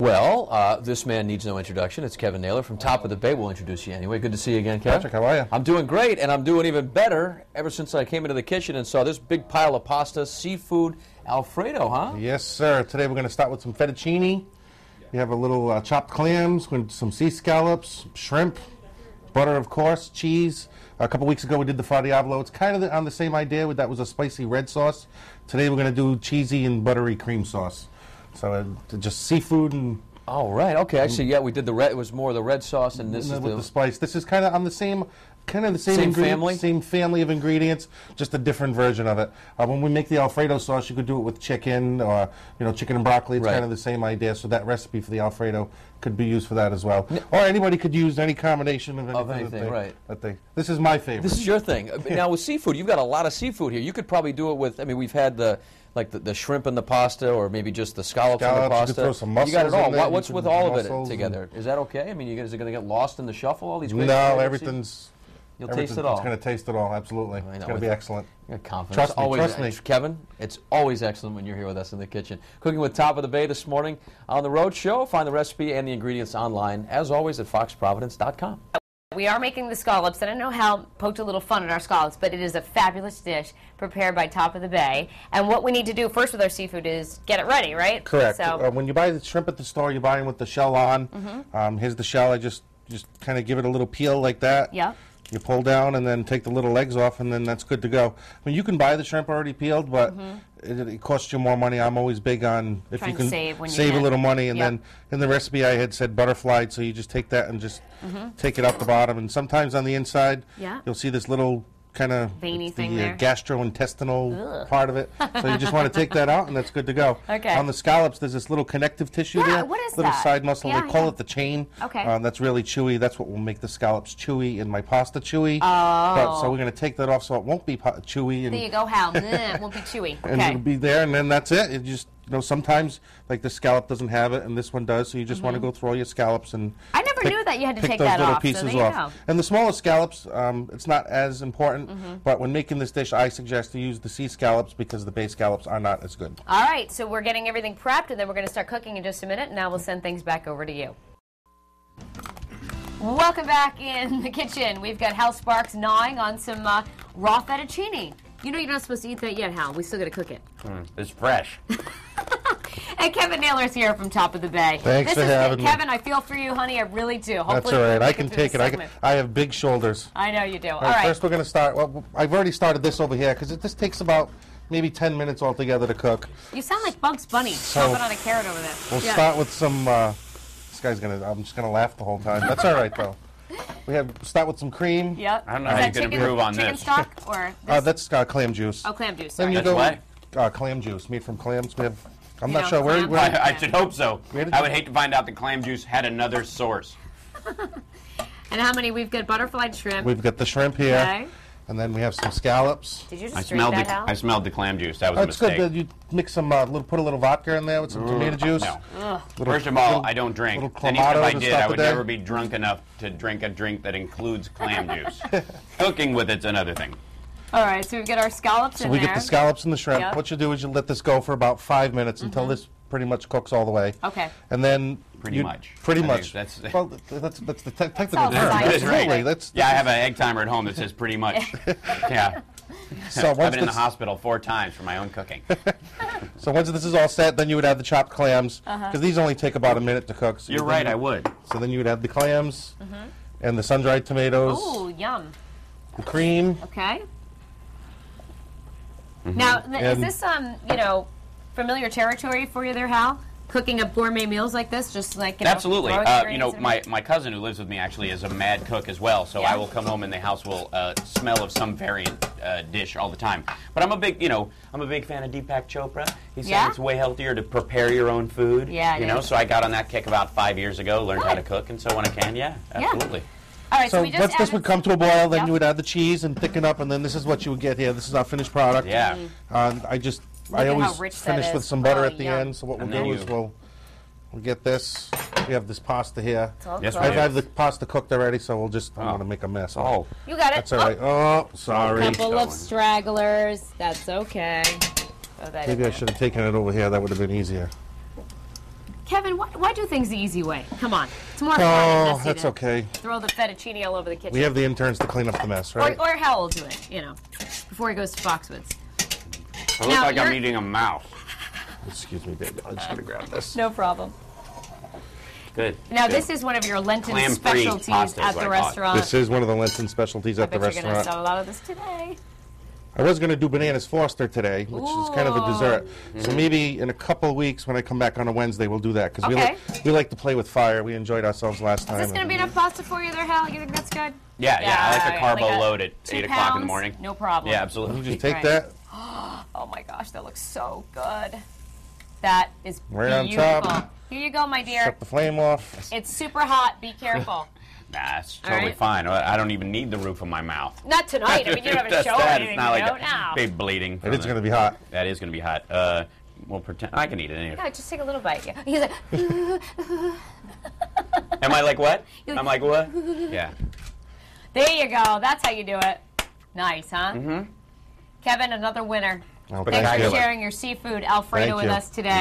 Well, this man needs no introduction. It's Kevin Naylor from Top of the Bay. We'll introduce you anyway. Good to see you again, Kevin. Patrick, how are you? I'm doing great, and I'm doing even better ever since I came into the kitchen and saw this big pile of pasta, Seafood Alfredo, huh? Yes, sir. Today we're going to start with some fettuccine. We have a little chopped clams, some sea scallops, shrimp, butter, of course, cheese. A couple weeks ago we did the Fra Diavolo. It's kind of on the same idea. That was a spicy red sauce. Today we're going to do cheesy and buttery cream sauce. So just seafood and... Oh, right. Okay. Actually, yeah, we did the red. It was more the red sauce, and this is with the spice. This is kind of on the same... Same family of ingredients, just a different version of it. When we make the Alfredo sauce, you could do it with chicken or chicken and broccoli. It's kind of the same idea. So that recipe for the Alfredo could be used for that as well. Or anybody could use any combination of anything. This is my favorite. This is your thing. Now with seafood, you've got a lot of seafood here. You could probably do it with. I mean, we've had the shrimp in the pasta, or maybe just the scallops in the pasta. You could throw some mussels. You got it all. In there. What's with all of it together? Is that okay? I mean, is it going to get lost in the shuffle? All these great everything's. You'll taste it all. It's going to taste it all, absolutely. It's going to be excellent. You're confident. Trust me. Kevin, it's always excellent when you're here with us in the kitchen. Cooking with Top of the Bay this morning on The Road Show. Find the recipe and the ingredients online, as always, at foxprovidence.com. We are making the scallops, and I know Hal poked a little fun at our scallops, but it is a fabulous dish prepared by Top of the Bay. And what we need to do first with our seafood is get it ready, right? Correct. So, when you buy the shrimp at the store, you buy them with the shell on. Here's the shell. I just kind of give it a little peel like that. Yeah. You pull down and then take the little legs off, and then that's good to go. I mean, you can buy the shrimp already peeled, but it costs you more money. I'm always big on if you can save a little money. And then in the recipe I had said butterflied, so you just take that and just take it out the bottom. And sometimes on the inside, you'll see this little kind of veiny thing there. Gastrointestinal part of it. So you just want to take that out, and that's good to go. Okay. On the scallops, there's this little connective tissue there. What is little that? Side muscle. They call it the chain. Okay. That's really chewy. That's what will make the scallops chewy and my pasta chewy. Oh. So we're going to take that off so it won't be chewy. And there you go, Hal. It won't be chewy. And it'll be there, and then that's it. It just... sometimes like the scallop doesn't have it, and this one does. So you just want to go through all your scallops and I never knew that you had to take those that little off. pieces So there you off. go. And the smaller scallops, it's not as important. But when making this dish, I suggest to use the sea scallops because the bay scallops are not as good. All right, so we're getting everything prepped, and then we're going to start cooking in just a minute. And now we'll send things back over to you. Welcome back in the kitchen. We've got Hal Sparks gnawing on some raw fettuccine. You know you're not supposed to eat that yet, Hal. We still got to cook it. It's fresh. And Kevin Naylor's here from Top of the Bay. Thanks for having me. Kevin, I feel for you, honey. I really do. Hopefully that's all right. I can take it. I have big shoulders. I know you do. All right. right. First, we're going to start. Well, I've already started this over here because this takes about maybe 10 minutes altogether to cook. You sound like Bugs Bunny chomping on a carrot over there. We'll start with some. This guy's gonna. I'm just gonna laugh the whole time. That's all right though. We start with some cream. Yep. I don't know how you can improve on chicken this. Stock or that's clam juice. Oh, clam juice. Then Sorry. you That's go what? clam juice made from clams. We have. I'm You not know, sure where. clam- I should hope so. I would hate to find out that clam juice had another source. And how many? We've got butterflied shrimp. We've got the shrimp here, Okay. and then we have some scallops. Did you I just drink that, Hal? smelled the clam juice. That was a It's mistake. good that you mix some. Put a little vodka in there with some tomato juice. No. First of all, I don't drink. little And even if clamato I to did, start I the would day. never be drunk enough to drink a drink that includes clam juice. Cooking with it's another thing. All right, so we've got our scallops in We there. get the scallops and the shrimp. Yep. What you do is you let this go for about 5 minutes until this pretty much cooks all the way. Okay. And then Pretty much. Pretty I much. think that's- Well, that's the technical all term. science. Absolutely. Right. Yeah, I have an egg timer at home that says pretty much. Yeah. So I've once been in the this, hospital 4 times for my own cooking. so once this is all set, then you would add the chopped clams because these only take about a minute to cook. So You're right, I would. So then you would add the clams and the sun-dried tomatoes, Ooh, yum. the cream. Okay. Now, is this familiar territory for you there, Hal? Cooking up gourmet meals like this, just like Absolutely. throwing ingredients in My cousin who lives with me actually is a mad cook as well. So Yeah. I will come home and the house will smell of some variant dish all the time. But I'm a big fan of Deepak Chopra. He said Yeah? it's way healthier to prepare your own food. Yeah, it is. So I got on that kick about 5 years ago. Learned how to cook, and so when I can, absolutely. All right, so So we just once this added would come to a boil, then Yep. you would add the cheese and thicken up, and then this is what you would get here. This is our finished product. Yeah. I at how always rich that finish is. with some butter Oh, at the yum. end. So what we'll And then do is we'll get this. We have this pasta here. It's all Yes, cooked. we I do. have the pasta cooked already, so we'll just. I'm gonna make a mess. Oh. You got it. That's all right. Oh, sorry. Couple of stragglers. That's okay. Throw that in Maybe I there. should have taken it over here. That would have been easier. Kevin, why do things the easy way? Come on. It's more fun. Oh, that's okay. Throw the fettuccine all over the kitchen. We have the interns to clean up the mess, right? Or Hal will do it, before he goes to Foxwoods. I look like I'm eating a mouse. Excuse me, baby. I'm just going to grab this. No problem. Good. Now, Good. this is one of your Lenten Clam-free specialties pasta is at what the I call it. restaurant. This is one of the Lenten specialties at the I bet restaurant. you're going to sell a lot of this today. I was going to do bananas Foster today, which is kind of a dessert. So maybe in a couple of weeks when I come back on a Wednesday, we'll do that. Because we like to play with fire. We enjoyed ourselves last time. Is this going to be enough pasta for you there, Hal? You think that's good? Yeah, I like the carbo load at 8 o'clock in the pounds? morning. No problem. Yeah, absolutely. You just take that. Oh my gosh, that looks so good. That is Right on beautiful. top. Here you go, my dear. Shut the flame off. It's super hot. Be careful. Nah, it's All totally right. fine. I don't even need the roof of my mouth. Not tonight. I mean, you don't have a That's show or that. anything. It's not like No. a big bleeding. It is going to be hot. That is going to be hot. We'll pretend. I can eat it anyway. No, just take a little bite. Yeah. He's like, Am I like what? I'm like what? Yeah. there you go. That's how you do it. Nice, huh? Mm-hmm. Kevin, another winner. Oh, Thanks thank for you. sharing your seafood Alfredo Thank with you. us today.